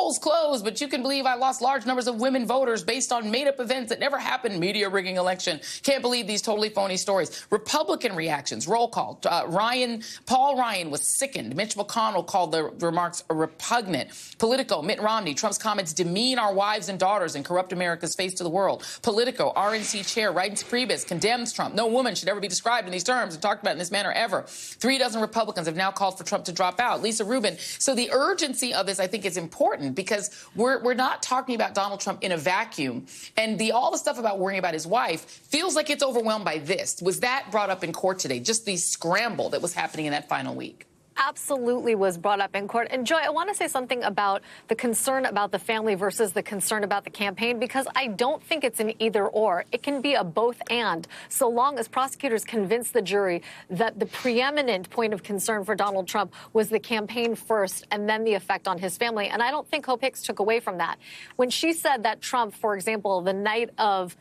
polls closed, but you can believe I lost large numbers of women voters based on made-up events that never happened. Media rigging election. Can't believe these totally phony stories. Republican reactions. Roll call. Paul Ryan was sickened. Mitch McConnell called the remarks repugnant. Politico. Mitt Romney. Trump's comments demean our wives and daughters and corrupt America's face to the world. Politico. RNC chair Reince Priebus condemns Trump. No woman should ever be described in these terms and talked about in this manner ever. 36 Republicans have now called for Trump to drop out. Lisa Rubin. So the urgency of this, I think, is important because we're not talking about Donald Trump in a vacuum. And all the stuff about worrying about his wife feels like it's overwhelmed by this. Was that brought up in court today? Just the scramble that was happening in that final week? Absolutely was brought up in court. And Joy, I want to say something about the concern about the family versus the concern about the campaign, because I don't think it's an either or. It can be a both and, so long as prosecutors convince the jury that the preeminent point of concern for Donald Trump was the campaign first and then the effect on his family. And I don't think Hope Hicks took away from that. When she said that Trump, for example, the night of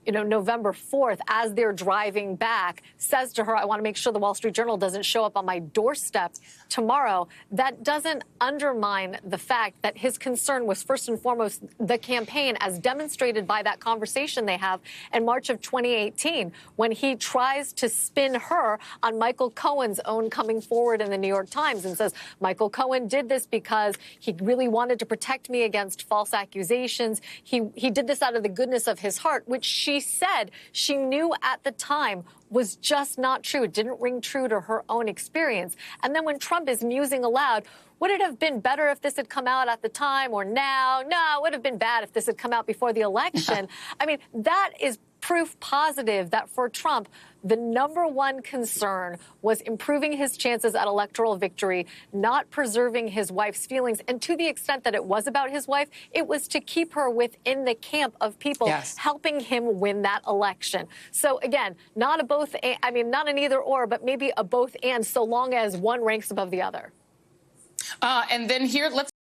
November 4th, as they're driving back, says to her, I want to make sure the Wall Street Journal doesn't show up on my doorstep tomorrow. That doesn't undermine the fact that his concern was first and foremost the campaign, as demonstrated by that conversation they have in March of 2018, when he tries to spin her on Michael Cohen's own coming forward in the New York Times and says, Michael Cohen did this because he really wanted to protect me against false accusations. He did this out of the goodness of his heart, which she said she knew at the time was just not true. It didn't ring true to her own experience. And then when Trump is musing aloud, would it have been better if this had come out at the time or now? No, it would have been bad if this had come out before the election. I mean, that is proof positive that for Trump, the number one concern was improving his chances at electoral victory, not preserving his wife's feelings. And to the extent that it was about his wife, it was to keep her within the camp of people helping him win that election. So again, not an either or, but maybe a both and, so long as one ranks above the other. And then here, let's